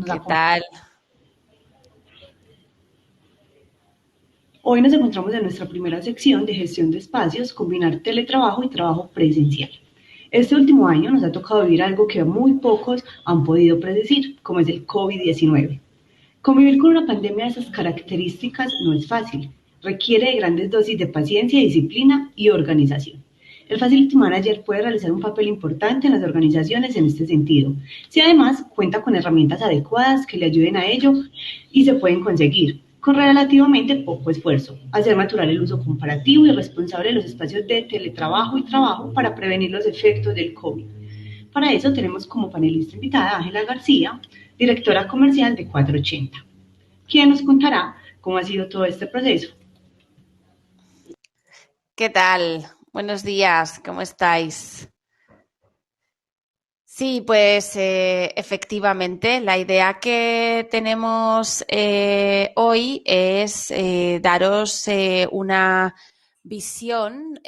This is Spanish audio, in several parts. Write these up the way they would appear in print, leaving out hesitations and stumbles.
nos ¿Qué acompaña. tal? Hoy nos encontramos en nuestra primera sección de gestión de espacios, combinar teletrabajo y trabajo presencial. Este último año nos ha tocado vivir algo que muy pocos han podido predecir, como es el COVID-19. Convivir con una pandemia de esas características no es fácil, requiere de grandes dosis de paciencia, disciplina y organización. El Facility Manager puede realizar un papel importante en las organizaciones en este sentido, si además cuenta con herramientas adecuadas que le ayuden a ello y se pueden conseguir con relativamente poco esfuerzo, hacer maturar el uso comparativo y responsable de los espacios de teletrabajo y trabajo para prevenir los efectos del COVID. Para eso tenemos como panelista invitada a Ángela García, directora comercial de 480, quien nos contará cómo ha sido todo este proceso. ¿Qué tal? Buenos días, ¿cómo estáis? Sí, pues efectivamente, la idea que tenemos hoy es daros una visión,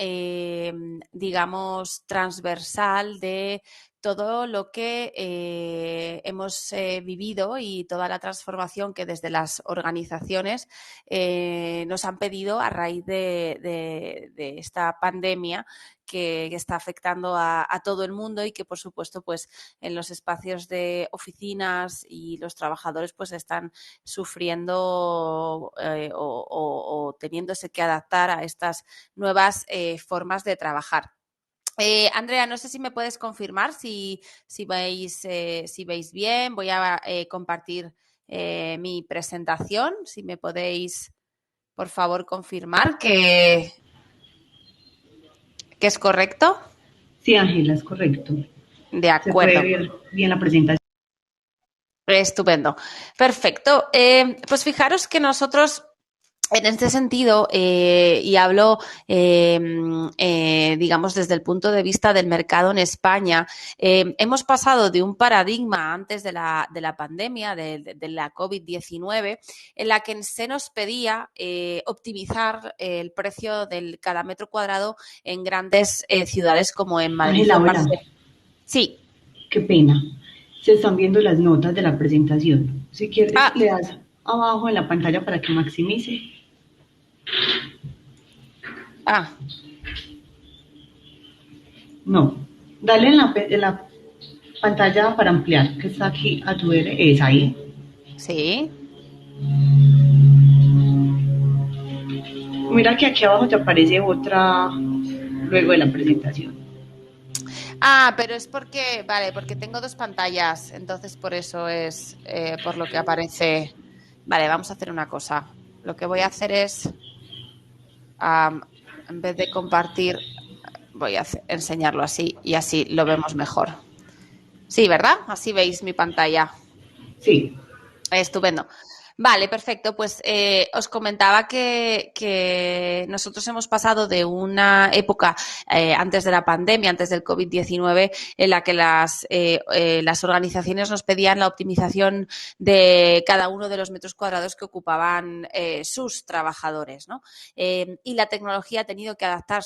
digamos, transversal de todo lo que hemos vivido y toda la transformación que desde las organizaciones nos han pedido a raíz de esta pandemia que está afectando a todo el mundo y que, por supuesto, pues en los espacios de oficinas y los trabajadores pues están sufriendo o teniéndose que adaptar a estas nuevas formas de trabajar. Andrea, no sé si me puedes confirmar si veis bien. Voy a compartir mi presentación. Si me podéis, por favor, confirmar que es correcto. Sí, Ángela, es correcto. De Se puede acuerdo. ver bien la presentación. Estupendo. Perfecto. Pues fijaros que nosotros en este sentido, y hablo, digamos, desde el punto de vista del mercado en España, hemos pasado de un paradigma antes de la pandemia, de la COVID-19, en la que se nos pedía optimizar el precio de cada metro cuadrado en grandes ciudades como en Madrid o Ángela, en hola, Barcelona. Sí. qué pena. Se están viendo las notas de la presentación. Si quieres, Ah, le das abajo en la pantalla para que maximice. ah, No, dale en la pantalla para ampliar, que está aquí a tu derecha. Es ahí. sí. Mira que aquí abajo te aparece otra luego de la presentación. Ah, pero es porque, vale, porque tengo dos pantallas, entonces por eso es por lo que aparece. Vale, vamos a hacer una cosa. Lo que voy a hacer es, am, en vez de compartir, voy a enseñarlo así y así lo vemos mejor. Sí, ¿verdad? Así veis mi pantalla. Sí, Estupendo. Vale, perfecto. Pues os comentaba que nosotros hemos pasado de una época antes de la pandemia, antes del COVID-19, en la que las organizaciones nos pedían la optimización de cada uno de los metros cuadrados que ocupaban sus trabajadores, ¿no? Y la tecnología ha tenido que adaptar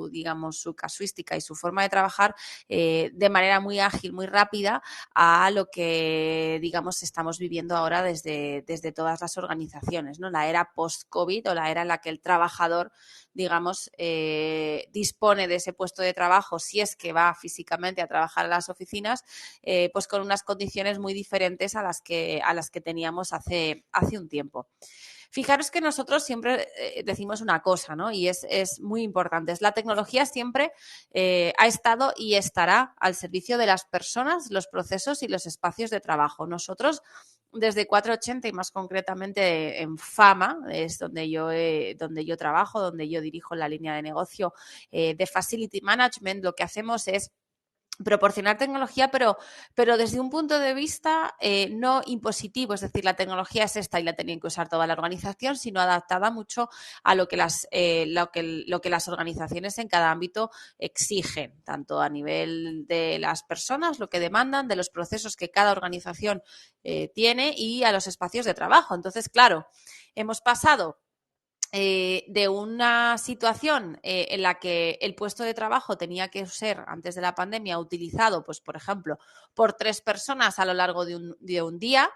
digamos, su casuística y su forma de trabajar de manera muy ágil, muy rápida a lo que, digamos, estamos viviendo ahora desde todas las organizaciones, ¿no? La era post-COVID o la era en la que el trabajador, digamos, dispone de ese puesto de trabajo, si es que va físicamente a trabajar en las oficinas, pues con unas condiciones muy diferentes a las que teníamos hace un tiempo. Fijaros que nosotros siempre decimos una cosa, ¿no? Y es muy importante. La tecnología siempre ha estado y estará al servicio de las personas, los procesos y los espacios de trabajo. Nosotros, desde 480 y más concretamente en Fama, es donde yo trabajo, donde yo dirijo la línea de negocio de Facility Management, lo que hacemos es proporcionar tecnología, pero desde un punto de vista no impositivo, es decir, la tecnología es esta y la tenían que usar toda la organización, sino adaptada mucho a lo que las organizaciones en cada ámbito exigen, tanto a nivel de las personas, lo que demandan, de los procesos que cada organización tiene y a los espacios de trabajo. Entonces, claro, hemos pasado de una situación en la que el puesto de trabajo tenía que ser, antes de la pandemia, utilizado, pues, por ejemplo, por 3 personas a lo largo de un día,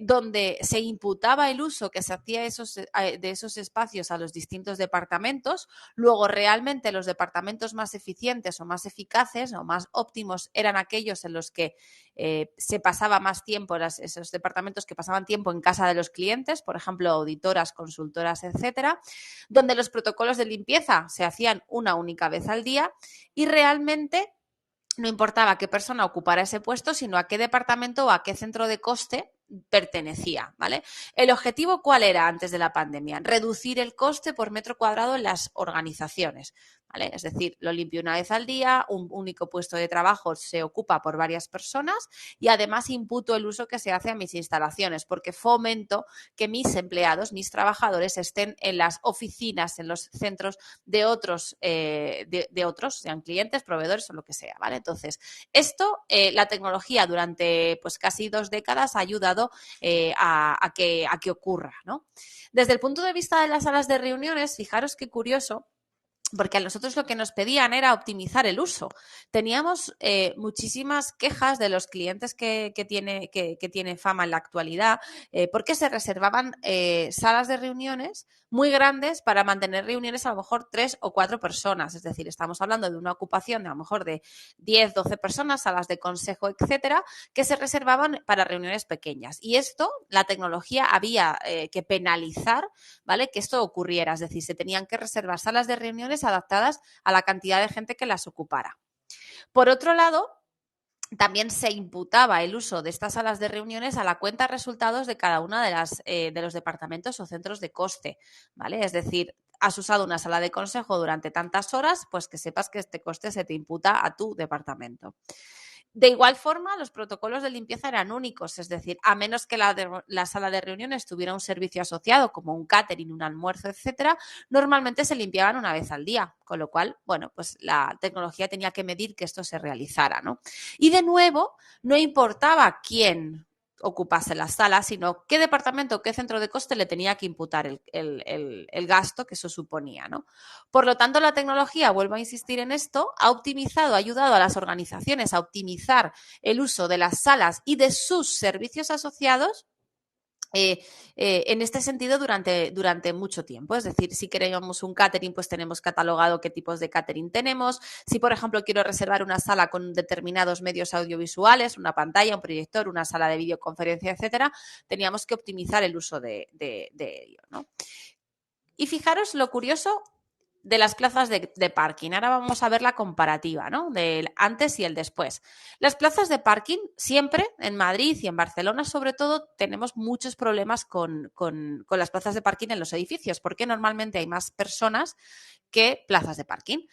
donde se imputaba el uso que se hacía de esos espacios a los distintos departamentos. Luego, realmente, los departamentos más eficientes o más eficaces o más óptimos eran aquellos en los que se pasaba más tiempo, esos departamentos que pasaban tiempo en casa de los clientes, por ejemplo, auditoras, consultoras, etcétera, donde los protocolos de limpieza se hacían una única vez al día y realmente no importaba qué persona ocupara ese puesto, sino a qué departamento o a qué centro de coste pertenecía, ¿vale? ¿El objetivo cuál era antes de la pandemia? Reducir el coste por metro cuadrado en las organizaciones, ¿vale? Es decir, lo limpio una vez al día, un único puesto de trabajo se ocupa por varias personas y además imputo el uso que se hace a mis instalaciones porque fomento que mis empleados, mis trabajadores estén en las oficinas, en los centros de otros, sean clientes, proveedores o lo que sea, ¿vale? Entonces, esto, la tecnología durante pues casi 2 décadas ha ayudado a que ocurra, ¿no? Desde el punto de vista de las salas de reuniones, fijaros qué curioso, porque a nosotros lo que nos pedían era optimizar el uso. Teníamos muchísimas quejas de los clientes que tiene Fama en la actualidad, porque se reservaban salas de reuniones muy grandes para mantener reuniones a lo mejor 3 o 4 personas. Es decir, estamos hablando de una ocupación de a lo mejor de 10, 12 personas, salas de consejo, etcétera, que se reservaban para reuniones pequeñas. Y esto, la tecnología había que penalizar, ¿vale? Que esto ocurriera. Es decir, se tenían que reservar salas de reuniones adaptadas a la cantidad de gente que las ocupara. Por otro lado, también se imputaba el uso de estas salas de reuniones a la cuenta de resultados de cada una de los departamentos o centros de coste, ¿vale? Es decir, has usado una sala de consejo durante tantas horas, pues que sepas que este coste se te imputa a tu departamento. De igual forma, los protocolos de limpieza eran únicos, es decir, a menos que la sala de reuniones tuviera un servicio asociado, como un catering, un almuerzo, etcétera, normalmente se limpiaban una vez al día, con lo cual, bueno, pues la tecnología tenía que medir que esto se realizara, ¿no? Y de nuevo, no importaba quién ocupase la sala, sino qué departamento, qué centro de coste le tenía que imputar el gasto que eso suponía, ¿no? Por lo tanto, la tecnología, vuelvo a insistir en esto, ha optimizado, ha ayudado a las organizaciones a optimizar el uso de las salas y de sus servicios asociados en este sentido durante mucho tiempo. Es decir, si queremos un catering, pues tenemos catalogado qué tipos de catering tenemos. Si, por ejemplo, quiero reservar una sala con determinados medios audiovisuales, una pantalla, un proyector, una sala de videoconferencia, etcétera, teníamos que optimizar el uso de ello, ¿no? Y fijaros lo curioso de las plazas de parking. Ahora vamos a ver la comparativa, ¿no? Del antes y el después. Las plazas de parking siempre en Madrid y en Barcelona, sobre todo, tenemos muchos problemas con las plazas de parking en los edificios, porque normalmente hay más personas que plazas de parking.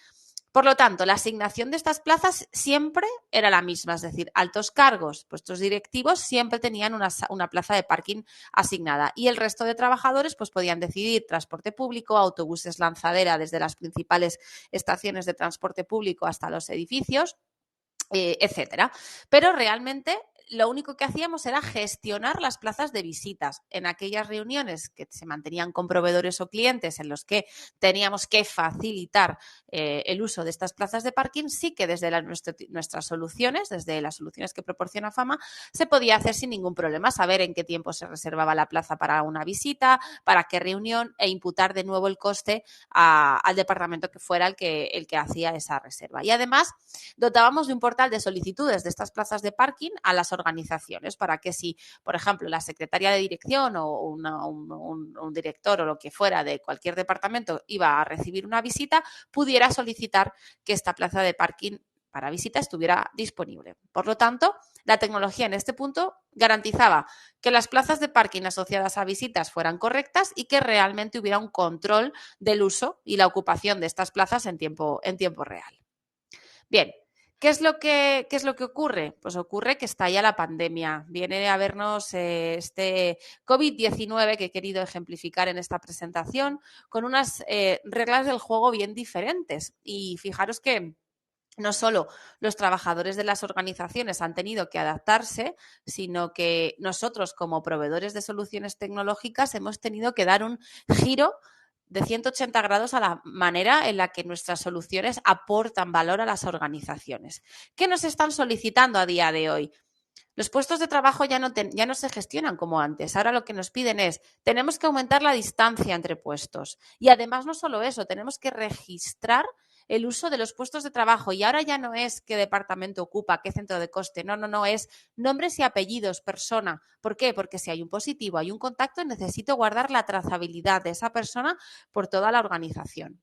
Por lo tanto, la asignación de estas plazas siempre era la misma, es decir, altos cargos, puestos directivos siempre tenían una plaza de parking asignada y el resto de trabajadores pues podían decidir transporte público, autobuses lanzadera desde las principales estaciones de transporte público hasta los edificios, etcétera. Pero realmente lo único que hacíamos era gestionar las plazas de visitas en aquellas reuniones que se mantenían con proveedores o clientes en los que teníamos que facilitar el uso de estas plazas de parking. Sí que desde nuestras soluciones, desde las soluciones que proporciona Fama, se podía hacer sin ningún problema, saber en qué tiempo se reservaba la plaza para una visita, para qué reunión e imputar de nuevo el coste al departamento que fuera el que hacía esa reserva. Y además dotábamos de un portal de solicitudes de estas plazas de parking a las organizaciones para que si, por ejemplo, la secretaria de dirección o un director o lo que fuera de cualquier departamento iba a recibir una visita, pudiera solicitar que esta plaza de parking para visita estuviera disponible. Por lo tanto, la tecnología en este punto garantizaba que las plazas de parking asociadas a visitas fueran correctas y que realmente hubiera un control del uso y la ocupación de estas plazas en tiempo real. Bien, ¿qué es lo que ocurre? Pues ocurre que estalla la pandemia. Viene a vernos este COVID-19 que he querido ejemplificar en esta presentación con unas reglas del juego bien diferentes. Y fijaros que no solo los trabajadores de las organizaciones han tenido que adaptarse, sino que nosotros como proveedores de soluciones tecnológicas hemos tenido que dar un giro de 180 grados a la manera en la que nuestras soluciones aportan valor a las organizaciones. ¿Qué nos están solicitando a día de hoy? Los puestos de trabajo ya no se gestionan como antes. Ahora lo que nos piden es, tenemos que aumentar la distancia entre puestos. Y además no solo eso, tenemos que registrar el uso de los puestos de trabajo. Y ahora ya no es qué departamento ocupa, qué centro de coste. No, es nombres y apellidos, persona. ¿Por qué? Porque si hay un positivo, hay un contacto, necesito guardar la trazabilidad de esa persona por toda la organización.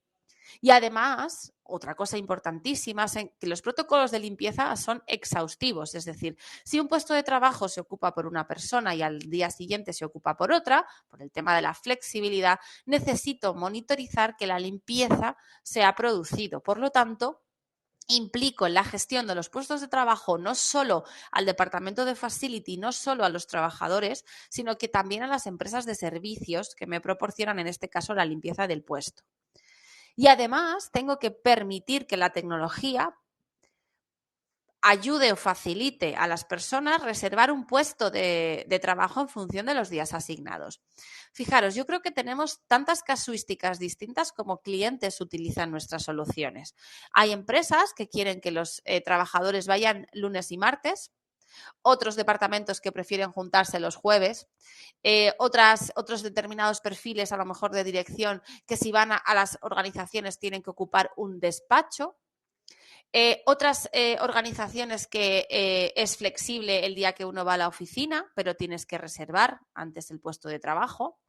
Y además, otra cosa importantísima es que los protocolos de limpieza son exhaustivos, es decir, si un puesto de trabajo se ocupa por una persona y al día siguiente se ocupa por otra, por el tema de la flexibilidad, necesito monitorizar que la limpieza se ha producido. Por lo tanto, implico en la gestión de los puestos de trabajo no solo al departamento de Facility, no solo a los trabajadores, sino que también a las empresas de servicios que me proporcionan, en este caso, la limpieza del puesto. Y además tengo que permitir que la tecnología ayude o facilite a las personas reservar un puesto de trabajo en función de los días asignados. Fijaros, yo creo que tenemos tantas casuísticas distintas como clientes utilizan nuestras soluciones. Hay empresas que quieren que los trabajadores vayan lunes y martes, otros departamentos que prefieren juntarse los jueves, otros determinados perfiles, a lo mejor de dirección, que si van a las organizaciones tienen que ocupar un despacho. Otras organizaciones que es flexible el día que uno va a la oficina, pero tienes que reservar antes el puesto de trabajo.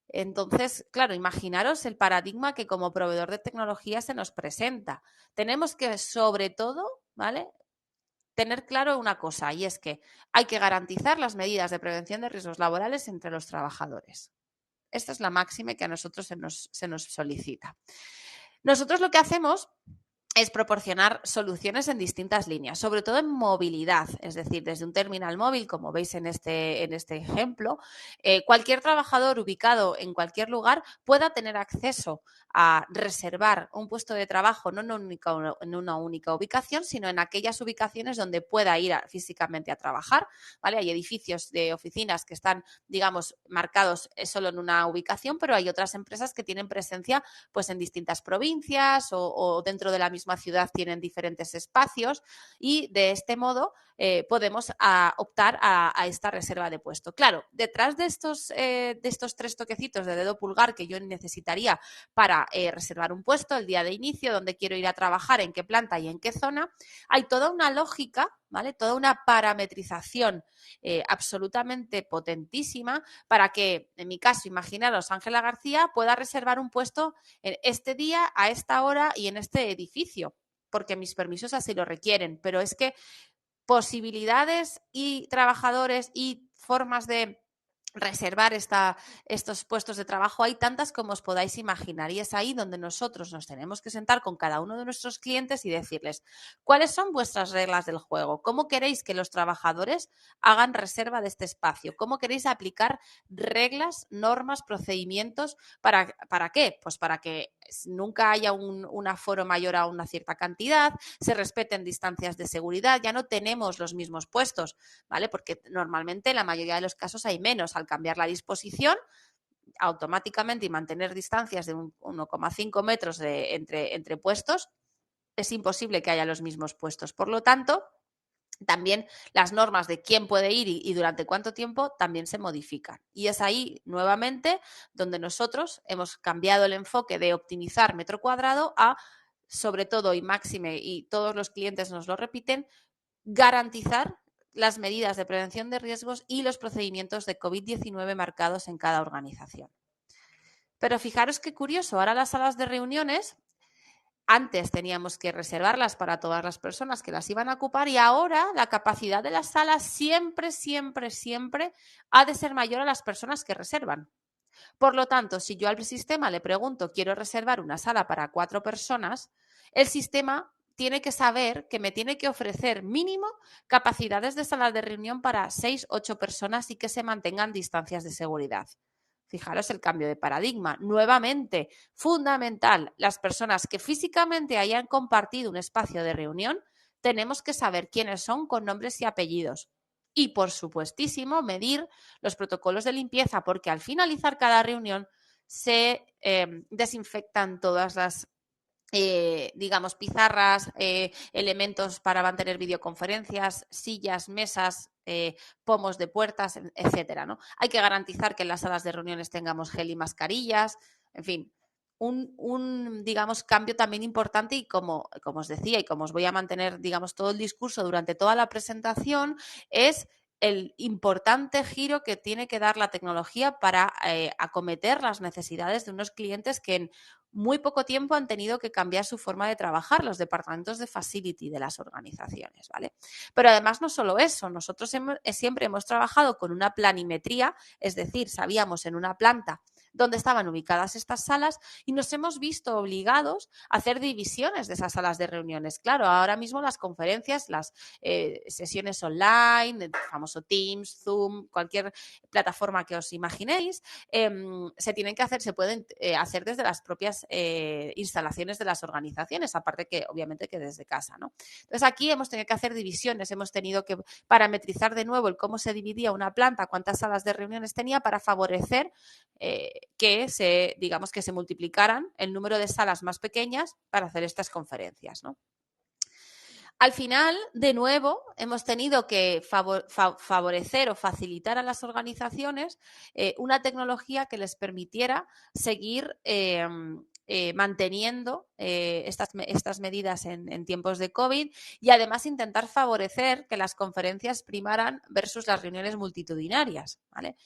Entonces, claro, imaginaros el paradigma que como proveedor de tecnología se nos presenta. Tenemos que, sobre todo, ¿vale?, tener claro una cosa, y es que hay que garantizar las medidas de prevención de riesgos laborales entre los trabajadores. Esta es la máxima que a nosotros se nos solicita. Nosotros lo que hacemos es proporcionar soluciones en distintas líneas, sobre todo en movilidad, es decir, desde un terminal móvil, como veis en este ejemplo, cualquier trabajador ubicado en cualquier lugar pueda tener acceso a reservar un puesto de trabajo no en una única ubicación, sino en aquellas ubicaciones donde pueda ir físicamente a trabajar, ¿vale? Hay edificios de oficinas que están, digamos, marcados solo en una ubicación, pero hay otras empresas que tienen presencia pues en distintas provincias o dentro de la misma ciudad tienen diferentes espacios y de este modo podemos optar a esta reserva de puesto. Claro, detrás de estos 3 toquecitos de dedo pulgar que yo necesitaría para reservar un puesto, el día de inicio, dónde quiero ir a trabajar, en qué planta y en qué zona, hay toda una lógica, ¿vale?, toda una parametrización absolutamente potentísima para que, en mi caso, imaginaros, Ángela García pueda reservar un puesto en este día, a esta hora y en este edificio, porque mis permisos así lo requieren. Pero es que posibilidades y trabajadores y formas de reservar estos puestos de trabajo hay tantas como os podáis imaginar, y es ahí donde nosotros nos tenemos que sentar con cada uno de nuestros clientes y decirles cuáles son vuestras reglas del juego, cómo queréis que los trabajadores hagan reserva de este espacio, cómo queréis aplicar reglas, normas, procedimientos, ¿para qué? Pues para que nunca haya un aforo mayor a una cierta cantidad, se respeten distancias de seguridad, ya no tenemos los mismos puestos, ¿vale? Porque normalmente en la mayoría de los casos hay menos. Al cambiar la disposición, automáticamente, y mantener distancias de 1,5 metros entre puestos, es imposible que haya los mismos puestos. Por lo tanto, también las normas de quién puede ir y durante cuánto tiempo también se modifican. Y es ahí, nuevamente, donde nosotros hemos cambiado el enfoque de optimizar metro cuadrado a, sobre todo y máxime, y todos los clientes nos lo repiten, garantizar las medidas de prevención de riesgos y los procedimientos de COVID-19 marcados en cada organización. Pero fijaros qué curioso, ahora las salas de reuniones, antes teníamos que reservarlas para todas las personas que las iban a ocupar, y ahora la capacidad de las salas siempre ha de ser mayor a las personas que reservan. Por lo tanto, si yo al sistema le pregunto, quiero reservar una sala para 4 personas, el sistema tiene que saber que me tiene que ofrecer mínimo capacidades de sala de reunión para 6, 8 personas y que se mantengan distancias de seguridad. Fijaros el cambio de paradigma. Nuevamente, fundamental, las personas que físicamente hayan compartido un espacio de reunión, tenemos que saber quiénes son con nombres y apellidos. Y, por supuestísimo, medir los protocolos de limpieza, porque al finalizar cada reunión se desinfectan todas las digamos, pizarras, elementos para mantener videoconferencias, sillas, mesas, pomos de puertas, etcétera, ¿no? Hay que garantizar que en las salas de reuniones tengamos gel y mascarillas, en fin, digamos, cambio también importante y como os decía y como os voy a mantener, digamos, todo el discurso durante toda la presentación, es el importante giro que tiene que dar la tecnología para acometer las necesidades de unos clientes que en muy poco tiempo han tenido que cambiar su forma de trabajar, los departamentos de facility de las organizaciones, ¿vale? Pero además no solo eso, nosotros siempre hemos trabajado con una planimetría, es decir, sabíamos en una planta dónde estaban ubicadas estas salas y nos hemos visto obligados a hacer divisiones de esas salas de reuniones. Claro, ahora mismo las conferencias, las sesiones online, el famoso Teams, Zoom, cualquier plataforma que os imaginéis, se tienen que hacer, se pueden hacer desde las propias instalaciones de las organizaciones, aparte que obviamente que desde casa, ¿no? Entonces aquí hemos tenido que hacer divisiones, hemos tenido que parametrizar de nuevo el cómo se dividía una planta, cuántas salas de reuniones tenía para favorecer que digamos que se multiplicaran el número de salas más pequeñas para hacer estas conferencias, ¿no? Al final, de nuevo, hemos tenido que favorecer o facilitar a las organizaciones una tecnología que les permitiera seguir manteniendo estas medidas en tiempos de COVID y además intentar favorecer que las conferencias primaran versus las reuniones multitudinarias, ¿vale?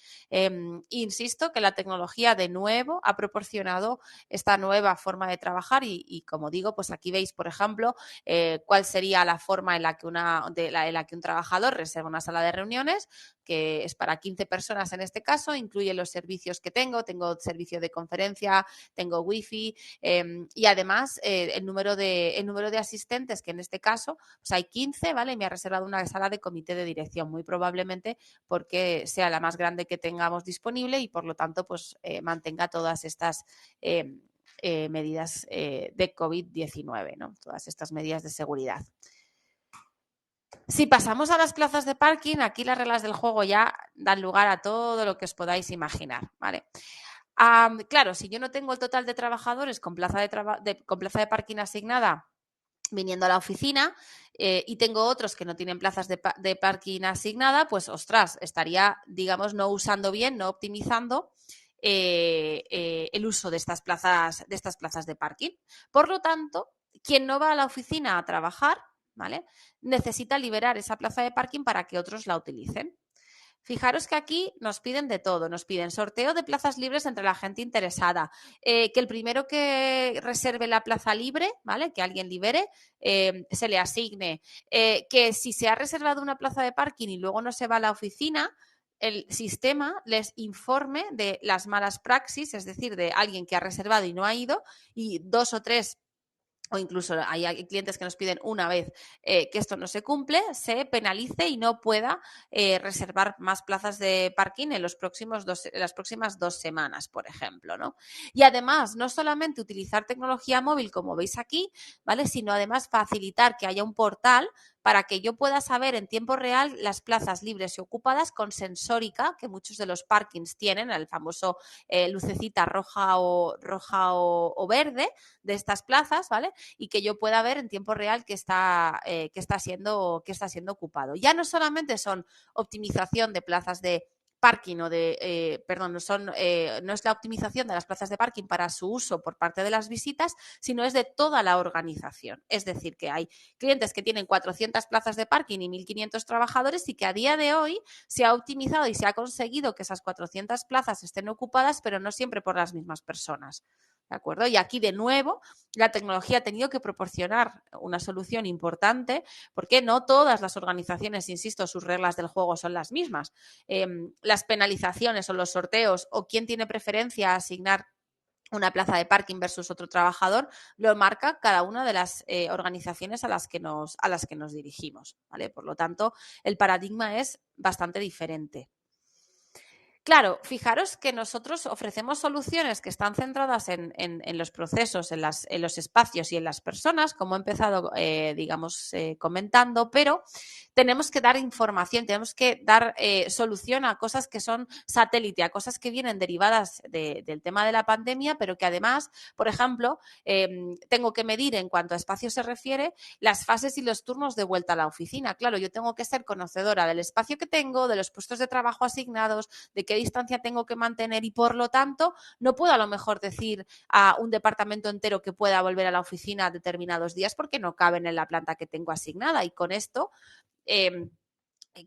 Insisto que la tecnología de nuevo ha proporcionado esta nueva forma de trabajar y como digo, pues aquí veis, por ejemplo, cuál sería la forma en la que un trabajador reserva una sala de reuniones, que es para 15 personas en este caso, incluye los servicios que tengo servicio de conferencia, tengo wifi y además el número de asistentes, que en este caso pues hay 15, ¿vale? Y me ha reservado una sala de comité de dirección, muy probablemente porque sea la más grande que tengamos disponible y por lo tanto pues mantenga todas estas medidas de COVID-19, ¿no? Todas estas medidas de seguridad. Si pasamos a las plazas de parking, aquí las reglas del juego ya dan lugar a todo lo que os podáis imaginar, ¿vale? Claro, si yo no tengo el total de trabajadores con plaza de parking asignada viniendo a la oficina y tengo otros que no tienen plazas de parking asignada, pues ostras, estaría, digamos, no usando bien, no optimizando el uso de estas plazas de parking. Por lo tanto, quien no va a la oficina a trabajar, ¿vale? Necesita liberar esa plaza de parking para que otros la utilicen. Fijaros que aquí nos piden de todo, nos piden sorteo de plazas libres entre la gente interesada, que el primero que reserve la plaza libre, ¿vale? Que alguien libere, se le asigne, que si se ha reservado una plaza de parking y luego no se va a la oficina, el sistema les informe de las malas praxis, es decir, de alguien que ha reservado y no ha ido, y 2 o 3 o incluso hay clientes que nos piden una vez que esto no se cumple, se penalice y no pueda reservar más plazas de parking en las próximas 2 semanas, por ejemplo, ¿no? Y además, no solamente utilizar tecnología móvil, como veis aquí, ¿vale? Sino además facilitar que haya un portal para que yo pueda saber en tiempo real las plazas libres y ocupadas con sensórica, que muchos de los parkings tienen, el famoso lucecita roja o verde de estas plazas, ¿vale? Y que yo pueda ver en tiempo real que está siendo ocupado. Ya no solamente son optimización de plazas de parking o de, no es la optimización de las plazas de parking para su uso por parte de las visitas, sino es de toda la organización. Es decir, que hay clientes que tienen 400 plazas de parking y 1.500 trabajadores y que a día de hoy se ha optimizado y se ha conseguido que esas 400 plazas estén ocupadas, pero no siempre por las mismas personas. ¿De acuerdo? Y aquí, de nuevo, la tecnología ha tenido que proporcionar una solución importante porque no todas las organizaciones, insisto, sus reglas del juego son las mismas. Las penalizaciones o los sorteos o quién tiene preferencia a asignar una plaza de parking versus otro trabajador, lo marca cada una de las organizaciones a las que nos dirigimos, ¿vale? Por lo tanto, el paradigma es bastante diferente. Claro, fijaros que nosotros ofrecemos soluciones que están centradas en los procesos, en los espacios y en las personas, como he empezado, digamos, comentando, pero tenemos que dar información, tenemos que dar solución a cosas que son satélite, a cosas que vienen derivadas del tema de la pandemia, pero que además, por ejemplo, tengo que medir en cuanto a espacio se refiere las fases y los turnos de vuelta a la oficina. Claro, yo tengo que ser conocedora del espacio que tengo, de los puestos de trabajo asignados, de qué distancia tengo que mantener y por lo tanto no puedo a lo mejor decir a un departamento entero que pueda volver a la oficina a determinados días porque no caben en la planta que tengo asignada y con esto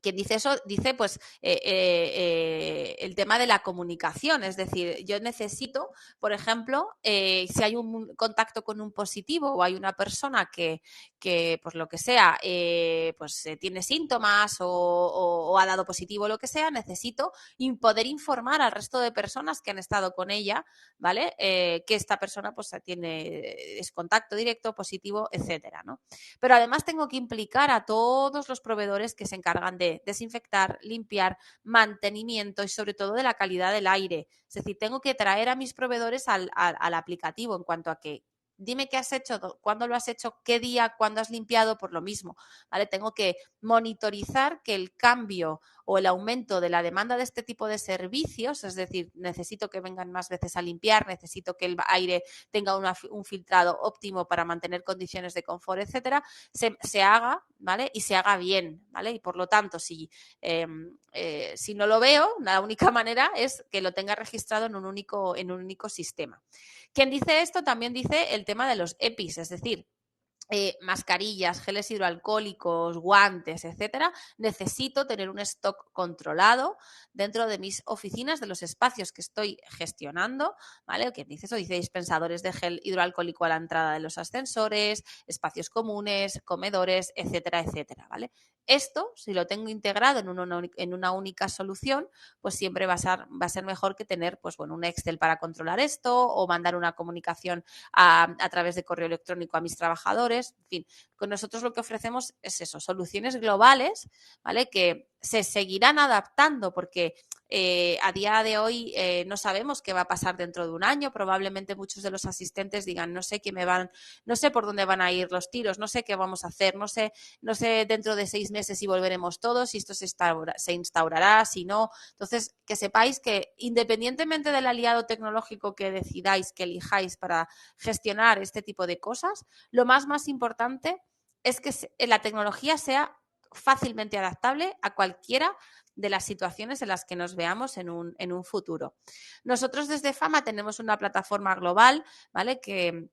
quien dice eso dice pues el tema de la comunicación, es decir, yo necesito, por ejemplo, si hay un contacto con un positivo o hay una persona que pues lo que sea, tiene síntomas o ha dado positivo o lo que sea, necesito poder informar al resto de personas que han estado con ella, ¿vale? Que esta persona pues es contacto directo, positivo, etcétera, ¿no? Pero además tengo que implicar a todos los proveedores que se encargan de desinfectar, limpiar, mantenimiento y sobre todo de la calidad del aire. Es decir, tengo que traer a mis proveedores al aplicativo en cuanto a que dime qué has hecho, cuándo lo has hecho, qué día, cuándo has limpiado, por lo mismo, ¿vale? Tengo que monitorizar que el cambio o el aumento de la demanda de este tipo de servicios, es decir, necesito que vengan más veces a limpiar, necesito que el aire tenga un filtrado óptimo para mantener condiciones de confort, etcétera, se haga, ¿vale? Y se haga bien, ¿vale? Y por lo tanto, si no lo veo, la única manera es que lo tenga registrado en un único sistema. Quien dice esto también dice el tema de los EPIs, es decir, mascarillas, geles hidroalcohólicos, guantes, etcétera, necesito tener un stock controlado dentro de mis oficinas, de los espacios que estoy gestionando, ¿vale? Quien dice eso dice dispensadores de gel hidroalcohólico a la entrada de los ascensores, espacios comunes, comedores, etcétera, etcétera, ¿vale? Esto, si lo tengo integrado en una única solución, pues siempre va a ser mejor que tener, pues bueno, un Excel para controlar esto o mandar una comunicación a través de correo electrónico a mis trabajadores. En fin, con nosotros lo que ofrecemos es eso, soluciones globales, ¿vale? Que se seguirán adaptando porque a día de hoy no sabemos qué va a pasar dentro de un año. Probablemente muchos de los asistentes digan, no sé por dónde van a ir los tiros, no sé qué vamos a hacer, no sé dentro de 6 meses si volveremos todos, si esto se instaurará, si no. Entonces, que sepáis que independientemente del aliado tecnológico que decidáis, que elijáis para gestionar este tipo de cosas, lo más importante es que la tecnología sea fácilmente adaptable a cualquiera de las situaciones en las que nos veamos en un futuro. Nosotros desde Fama tenemos una plataforma global, ¿vale? Que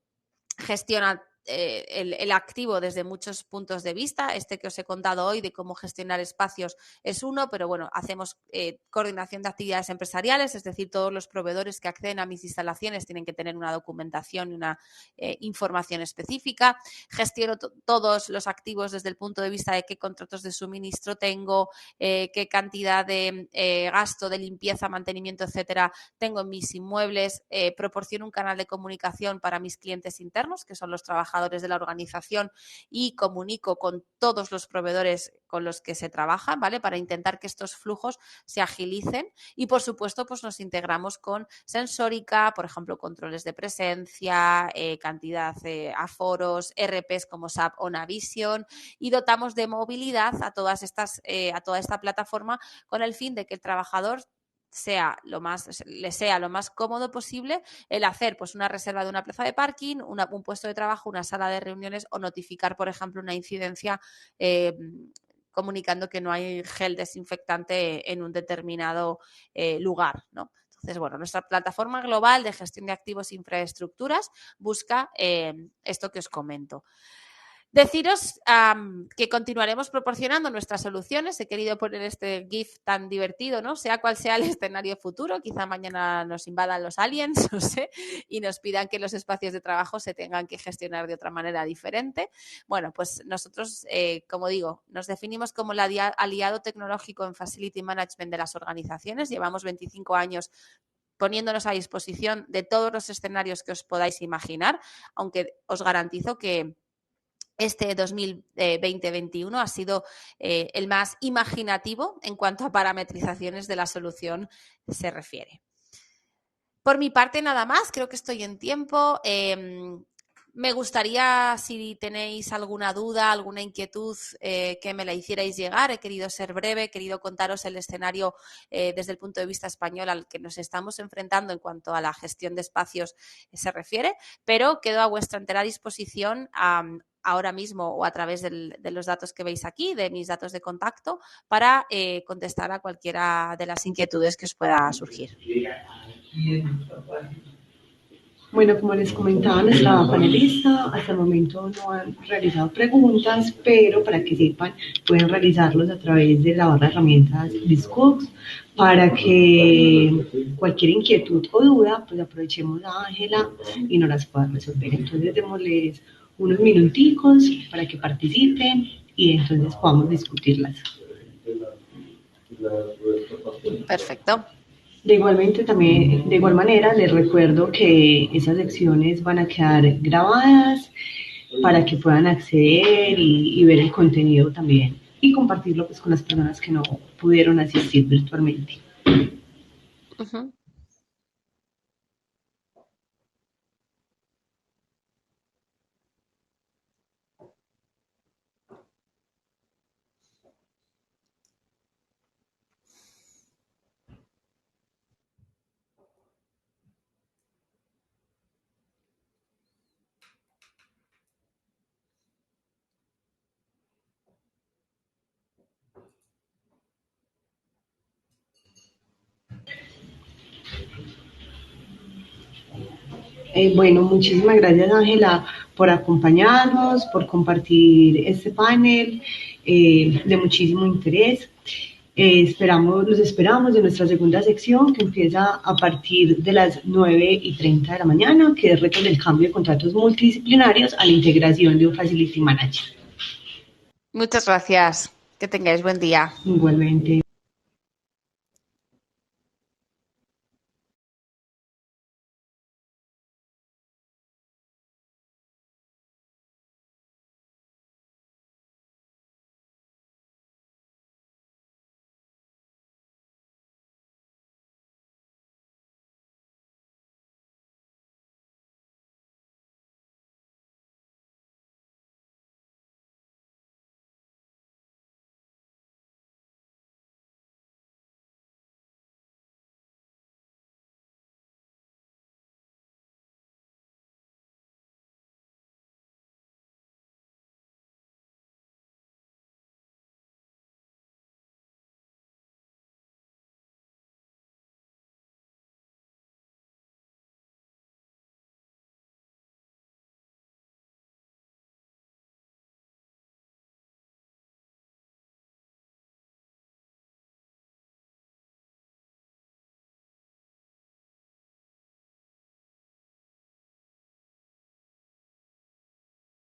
gestiona el activo desde muchos puntos de vista. Este que os he contado hoy de cómo gestionar espacios es uno, pero bueno, hacemos coordinación de actividades empresariales, es decir, todos los proveedores que acceden a mis instalaciones tienen que tener una documentación y una información específica. Gestiono todos los activos desde el punto de vista de qué contratos de suministro tengo, qué cantidad de gasto de limpieza, mantenimiento, etcétera, tengo en mis inmuebles, proporciono un canal de comunicación para mis clientes internos, que son los trabajadores de la organización, y comunico con todos los proveedores con los que se trabaja, ¿vale? Para intentar que estos flujos se agilicen y, por supuesto, pues nos integramos con sensórica, por ejemplo, controles de presencia, cantidad de aforos, RPs como SAP o Navision, y dotamos de movilidad a toda esta plataforma con el fin de que el trabajador le sea lo más cómodo posible el hacer pues una reserva de una plaza de parking, un puesto de trabajo, una sala de reuniones o notificar, por ejemplo, una incidencia comunicando que no hay gel desinfectante en un determinado lugar, ¿no? Entonces, bueno, nuestra plataforma global de gestión de activos e infraestructuras busca esto que os comento. Deciros que continuaremos proporcionando nuestras soluciones. He querido poner este GIF tan divertido, ¿no? Sea cual sea el escenario futuro, quizá mañana nos invadan los aliens, no sé, y nos pidan que los espacios de trabajo se tengan que gestionar de otra manera diferente. Bueno, pues nosotros, como digo, nos definimos como el aliado tecnológico en Facility Management de las organizaciones. Llevamos 25 años poniéndonos a disposición de todos los escenarios que os podáis imaginar, aunque os garantizo que este 2020-21 ha sido el más imaginativo en cuanto a parametrizaciones de la solución se refiere. Por mi parte, nada más, creo que estoy en tiempo. Me gustaría, si tenéis alguna duda, alguna inquietud, que me la hicierais llegar. He querido ser breve, he querido contaros el escenario desde el punto de vista español al que nos estamos enfrentando en cuanto a la gestión de espacios se refiere, pero quedo a vuestra entera disposición ahora mismo o a través de los datos que veis aquí, de mis datos de contacto, para contestar a cualquiera de las inquietudes que os pueda surgir. Bueno, como les comentaba nuestra panelista, hasta el momento no han realizado preguntas, pero para que sepan, pueden realizarlos a través de la barra de herramientas Discogs para que cualquier inquietud o duda, pues aprovechemos a Ángela y nos las pueda resolver. Entonces, démosles unos minuticos para que participen y entonces podamos discutirlas. Perfecto. De igual manera, les recuerdo que esas lecciones van a quedar grabadas para que puedan acceder y ver el contenido también y compartirlo pues con las personas que no pudieron asistir virtualmente. Uh-huh. Bueno, muchísimas gracias Ángela por acompañarnos, por compartir este panel de muchísimo interés. Los esperamos en nuestra segunda sección que empieza a partir de las 9:30 de la mañana, que es retos del cambio de contratos multidisciplinarios a la integración de un Facility Manager. Muchas gracias. Que tengáis buen día. Igualmente.